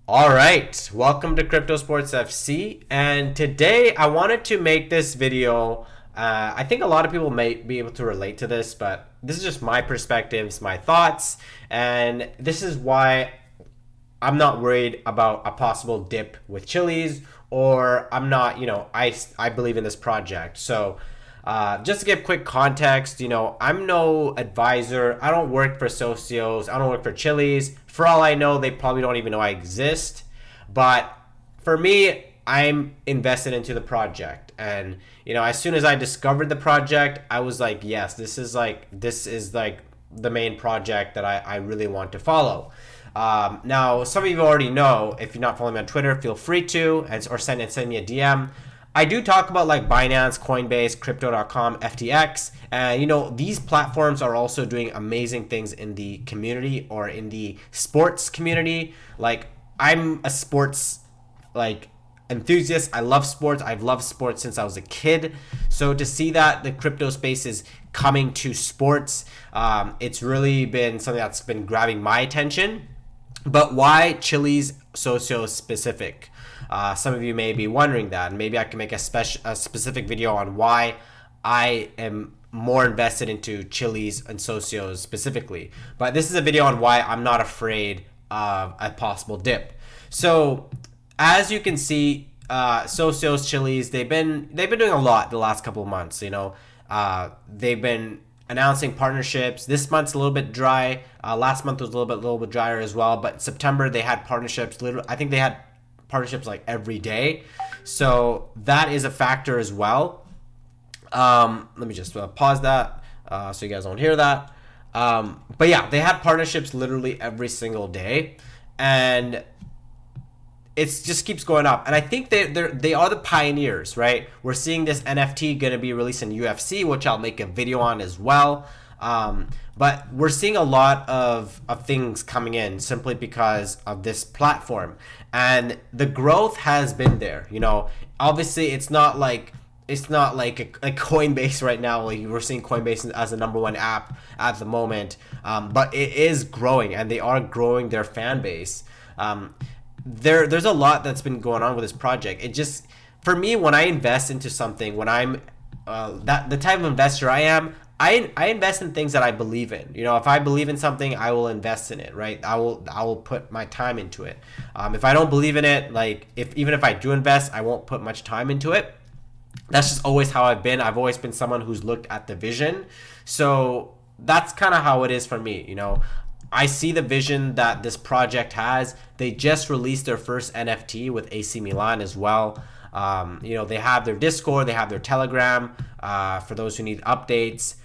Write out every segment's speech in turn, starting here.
All right, welcome to Crypto Sports FC. And today I wanted to make this video. I think a lot of people may be able to relate to this, but this is just my perspectives, my thoughts, and this is why I'm not worried about a possible dip with Chiliz, or I'm not, I believe in this project. So, just to give quick context, I'm no advisor. I don't work for Socios. I don't work for Chiliz. For all I know, they probably don't even know I exist. But for me, I'm invested into the project. And, as soon as I discovered the project, I was like, yes, this is like the main project that I really want to follow. Now, some of you already know. If you're not following me on Twitter, feel free to, or send me a DM. I do talk about like Binance, Coinbase, Crypto.com, FTX, and these platforms are also doing amazing things in the community or in the sports community. Like I'm a sports like enthusiast. I love sports. I've loved sports since I was a kid. So to see that the crypto space is coming to sports, it's really been something that's been grabbing my attention. But why Chiliz Socios specific? Some of you may be wondering that, and maybe I can make a specific video on why I am more invested into Chiliz and Socios specifically. But this is a video on why I'm not afraid of a possible dip. So as you can see, Socios, Chiliz, they've been doing a lot the last couple of months. They've been announcing partnerships. This month's a little bit dry. Last month was a little bit drier as well. But September they had partnerships. I think they had partnerships like every day. So that is a factor as well. Let me just pause that so you guys don't hear that. But yeah, they had partnerships literally every single day, and it just keeps going up. And I think they are the pioneers, right? We're seeing this NFT going to be released in UFC, which I'll make a video on as well. But we're seeing a lot of things coming in simply because of this platform. And the growth has been there. Obviously it's not like a Coinbase right now. Like we're seeing Coinbase as the number one app at the moment. But it is growing, and they are growing their fan base. There's a lot that's been going on with this project. It just, for me, when I invest into something, when I'm the type of investor I am, I invest in things that I believe in. If I believe in something, I will invest in it, right? I will put my time into it. If I don't believe in it, like even if I do invest, I won't put much time into it. That's just always how I've been. I've always been someone who's looked at the vision. So that's kind of how it is for me. I see the vision that this project has. They just released their first NFT with AC Milan as well. They have their Discord, they have their Telegram for those who need updates.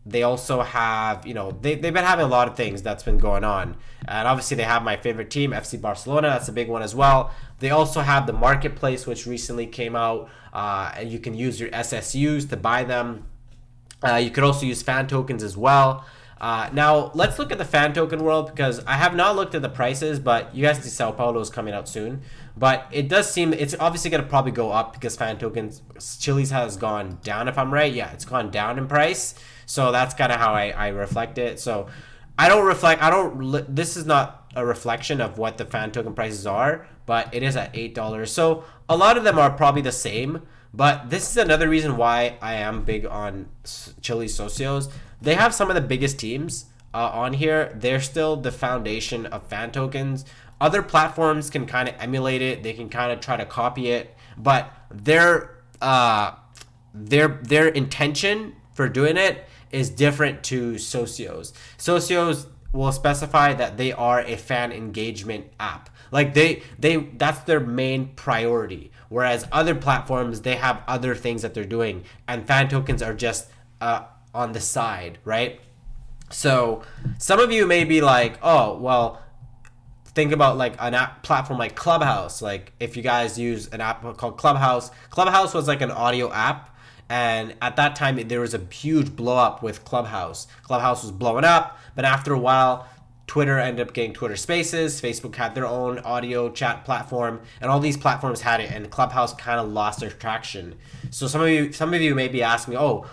They also have, they've been having a lot of things that's been going on. And obviously they have my favorite team, FC Barcelona. That's a big one as well. They also have the marketplace, which recently came out. And you can use your SSUs to buy them. You could also use fan tokens as well. Now, let's look at the fan token world, because I have not looked at the prices, but you guys see Sao Paulo is coming out soon. But it does seem it's obviously going to probably go up because fan tokens, Chiliz has gone down, if I'm right. Yeah, it's gone down in price. So that's kind of how I reflect it. So this is not a reflection of what the fan token prices are, but it is at $8. So a lot of them are probably the same. But this is another reason why I am big on Chiliz Socios. They have some of the biggest teams on here. They're still the foundation of fan tokens. Other platforms can kind of emulate it. They can kind of try to copy it, but their intention for doing it is different to Socios. Socios will specify that they are a fan engagement app. Like they that's their main priority. Whereas other platforms, they have other things that they're doing, and fan tokens are just on the side, right? So some of you may be like, oh, well, think about like an app platform like Clubhouse. Like if you guys use an app called Clubhouse, Clubhouse was like an audio app. And at that time, there was a huge blow up with Clubhouse. Clubhouse was blowing up, but after a while, Twitter ended up getting Twitter Spaces. Facebook had their own audio chat platform, and all these platforms had it. And Clubhouse kind of lost their traction. So some of you may be asking me, oh,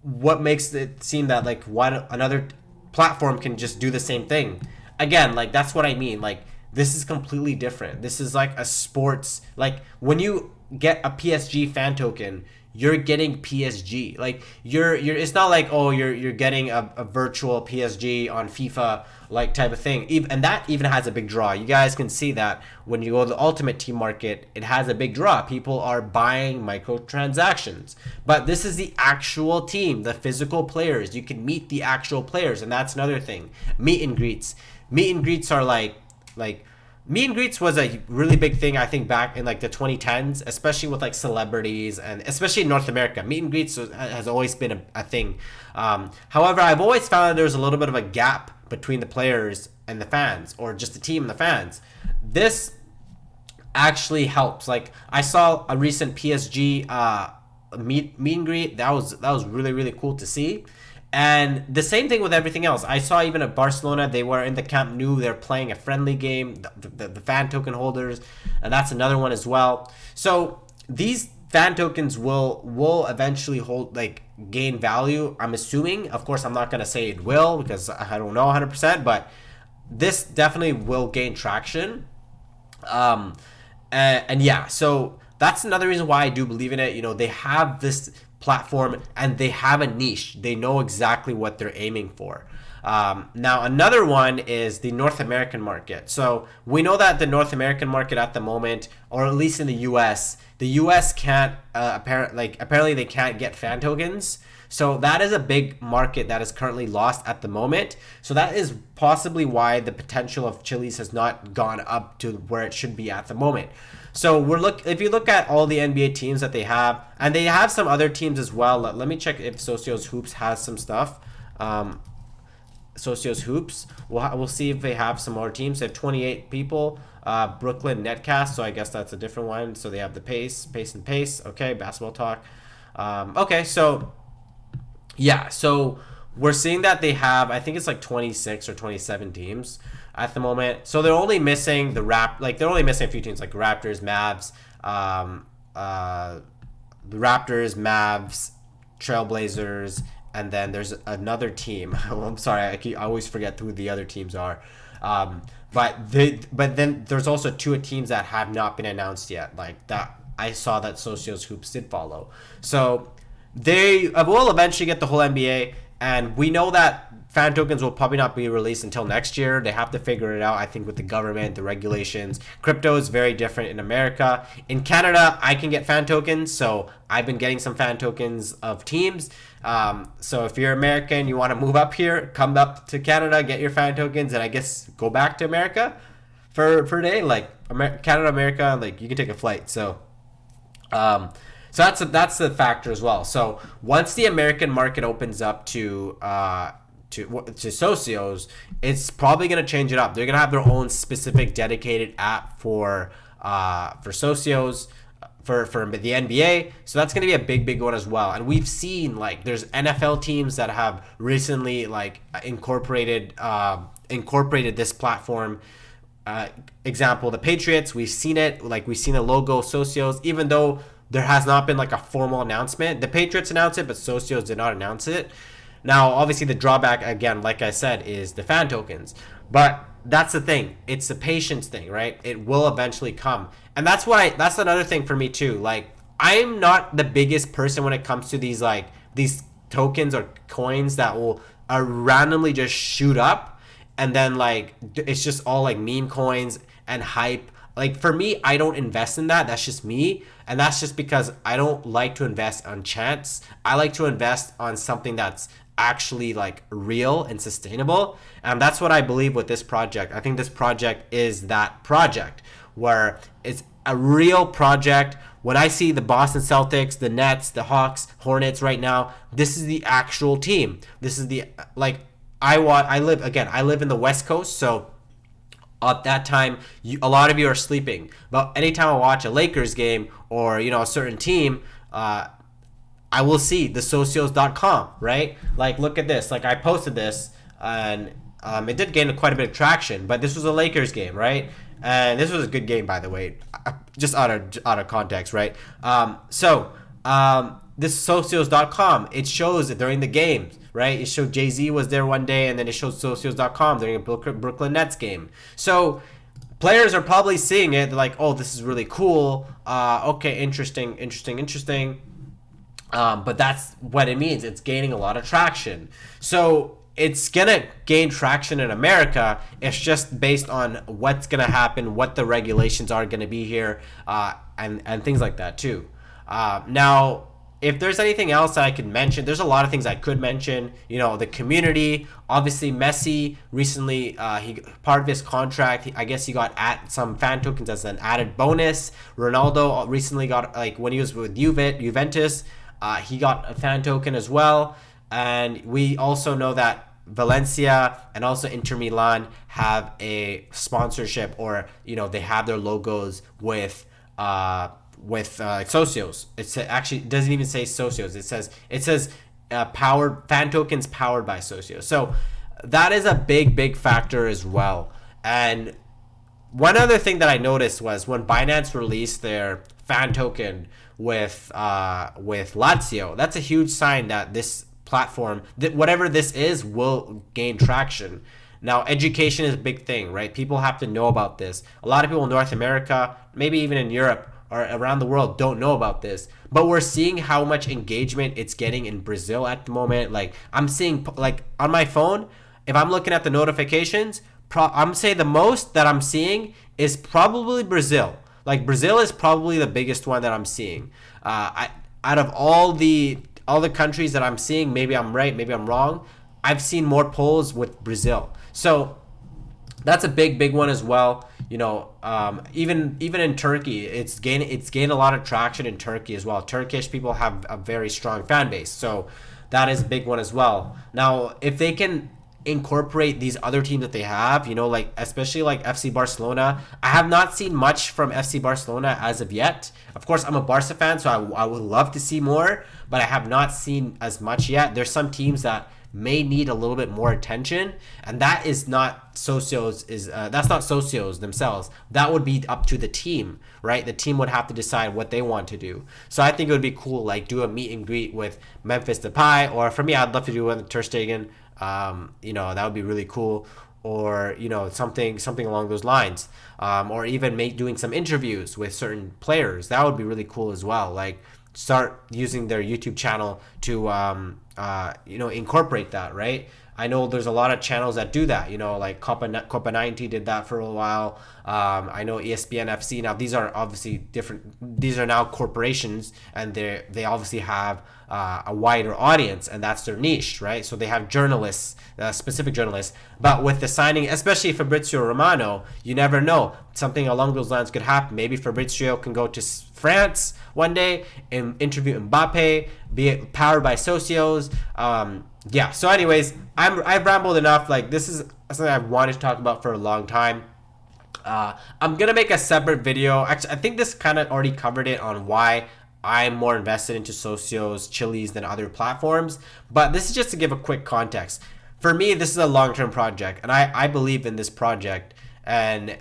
what makes it seem that like what another platform can just do the same thing? Again, like that's what I mean. Like This is completely different. This is like a sports, like when you get a PSG fan token, you're getting PSG. Like you're it's not like, oh, you're getting a virtual PSG on FIFA like type of thing. And that even has a big draw. You guys can see that when you go to the Ultimate Team market, it has a big draw. People are buying microtransactions. But this is the actual team, the physical players. You can meet the actual players, and that's another thing. Meet and greets. Meet and greets are like meet and greets was a really big thing, I think, back in like the 2010s, especially with like celebrities, and especially in North America. Meet and greets has always been a thing. However, I've always found that there's a little bit of a gap between the players and the fans, or just the team and the fans. This actually helps. Like I saw a recent PSG meet and greet. That was really, really cool to see. And the same thing with everything else. I saw even at Barcelona, they were in the Camp Nou. They're playing a friendly game, the fan token holders, and that's another one as well. So these fan tokens will eventually hold, like, gain value, I'm assuming. Of course, I'm not going to say it will because I don't know 100%, but this definitely will gain traction. And yeah, so that's another reason why I do believe in it. You know, they have this platform and they have a niche. They know exactly what they're aiming for. Now, another one is the North American market. So we know that the North American market at the moment, or at least in the US can't apparently they can't get fan tokens. So that is a big market that is currently lost at the moment. So that is possibly why the potential of Chiliz has not gone up to where it should be at the moment. So if you look at all the NBA teams that they have, and they have some other teams as well. Let me check if Socios Hoops has some stuff. Socios Hoops. We'll see if they have some more teams. They have 28 people. Brooklyn Netcast, so I guess that's a different one. So they have the Pace. Okay, basketball talk. Okay, so yeah, so we're seeing that they have, I think it's like 26 or 27 teams at the moment. So they're only missing they're only missing a few teams like Raptors, Mavs, Trailblazers, and then there's another team. I'm sorry, I always forget who the other teams are. But then there's also two teams that have not been announced yet. Like that, I saw that Socios Hoops did follow. So they will eventually get the whole NBA, and we know that fan tokens will probably not be released until next year. They have to figure it out, I think, with the government, the regulations. Crypto is very different in America. In Canada, I can get fan tokens, so I've been getting some fan tokens of teams. So if you're American, you want to move up here, come up to Canada, get your fan tokens, and I guess go back to America for a day. Like Canada, America, like you can take a flight. So that's the factor as well. So once the American market opens up to Socios, it's probably going to change it up. They're going to have their own specific dedicated app for Socios, for the NBA. So that's going to be a big one as well. And we've seen, like, there's NFL teams that have recently, like, incorporated this platform. Example, the Patriots, we've seen it. Like, we've seen the logo Socios, even though there has not been like a formal announcement. The Patriots announced it, but Socios did not announce it. Now, obviously, the drawback, again, like I said, is the fan tokens. But that's the thing. It's a patience thing, right? It will eventually come. And that's another thing for me too. Like, I'm not the biggest person when it comes to these tokens or coins that will randomly just shoot up, and then like it's just all like meme coins and hype. Like, for me, I don't invest in that. That's just me. And that's just because I don't like to invest on chance. I like to invest on something that's actually like real and sustainable. And that's what I believe with this project. I think this project is that project where it's a real project. When I see the Boston Celtics, the Nets, the Hawks, Hornets right now, this is the actual team. This is the, like, I live in the West Coast, so at that time, a lot of you are sleeping. But anytime I watch a Lakers game or, a certain team, I will see the socios.com, right? Like, look at this. Like, I posted this, and it did gain quite a bit of traction. But this was a Lakers game, right? And this was a good game, by the way, just out of context, right? This socios.com, it shows it during the games, right? It showed Jay-Z was there one day, and then it showed socios.com during a Brooklyn Nets game. So players are probably seeing it. They're like, oh, this is really cool. Okay, interesting. But that's what it means. It's gaining a lot of traction. So it's gonna gain traction in America. It's just based on what's gonna happen, what the regulations are gonna be here, and things like that too. Now, if there's anything else that I could mention, there's a lot of things I could mention. You know, the community. Obviously, Messi recently, he part of his contract, I guess he got some fan tokens as an added bonus. Ronaldo recently got, like, when he was with Juventus, he got a fan token as well. And we also know that Valencia and also Inter Milan have a sponsorship, or you know, they have their logos with Socios. Actually doesn't even say Socios. It says powered fan tokens powered by Socios. So that is a big factor as well. And one other thing that I noticed was when Binance released their fan token with Lazio, that's a huge sign that this platform, that whatever this is, will gain traction. Now, education is a big thing, right? People have to know about this. A lot of people in North America, maybe even in Europe or around the world, don't know about this. But we're seeing how much engagement it's getting in Brazil at the moment. Like, I'm seeing, like, on my phone, if I'm looking at the notifications, I'm saying the most that I'm seeing is probably Brazil. Like, Brazil is probably the biggest one that I'm seeing. Out of all the countries that I'm seeing, maybe I'm right, maybe I'm wrong, I've seen more polls with Brazil. So that's a big one as well. You know, even in Turkey, it's gained a lot of traction in Turkey as well. Turkish people have a very strong fan base, so that is a big one as well. Now, if they can incorporate these other teams that they have, you know, like especially like FC Barcelona, I have not seen much from FC Barcelona as of yet. Of course, I'm a Barca fan, so I would love to see more, but I have not seen as much yet. There's some teams that may need a little bit more attention, and that is not Socios, that's not Socios themselves. That would be up to the team, right? The team would have to decide what they want to do. So I think it would be cool, like do a meet and greet with Memphis Depay, or for me, I'd love to do one with Ter Stegen. You know, that would be really cool, or you know, something along those lines, or even doing some interviews with certain players. That would be really cool as well. Like, start using their YouTube channel to you know, incorporate that, right? I know there's a lot of channels that do that, you know, like Copa 90 did that for a while. I know ESPN FC. Now, these are obviously different. These are now corporations, and they obviously have a wider audience, and that's their niche, right? So they have journalists, specific journalists. But with the signing, especially Fabrizio Romano, you never know. Something along those lines could happen. Maybe Fabrizio can go to France one day and interview Mbappe, be it powered by Socios. Yeah. So, anyways, I've rambled enough. Like, this is something I've wanted to talk about for a long time. I'm gonna make a separate video. Actually, I think this kind of already covered it on why I'm more invested into Socios, Chiliz than other platforms. But this is just to give a quick context. For me, this is a long-term project, and I believe in this project. And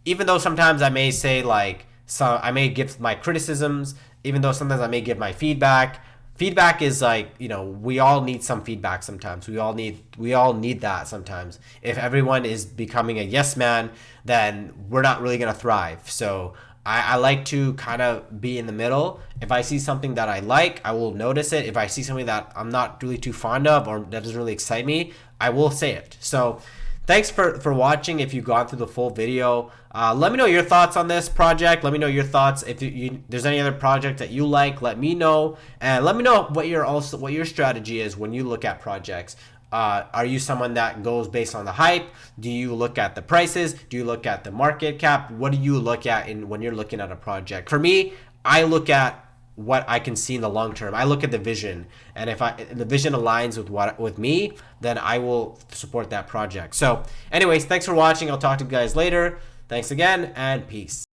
even though sometimes I may say, like, so I may give my criticisms, even though sometimes I may give my feedback. Feedback is like, you know, we all need some feedback sometimes. We all need that sometimes. If everyone is becoming a yes man, then we're not really gonna thrive. So I like to kind of be in the middle. If I see something that I like, I will notice it. If I see something that I'm not really too fond of, or that doesn't really excite me, I will say it. So thanks for watching. If you've gone through the full video, let me know your thoughts on this project. Let me know your thoughts. If there's any other project that you like, let me know. And let me know what your strategy is when you look at projects. Are you someone that goes based on the hype? Do you look at the prices? Do you look at the market cap? What do you look at when you're looking at a project? For me, I look at what I can see in the long term. I look at the vision, and if the vision aligns with me, then I will support that project. So anyways, thanks for watching. I'll talk to you guys later. Thanks again, and peace.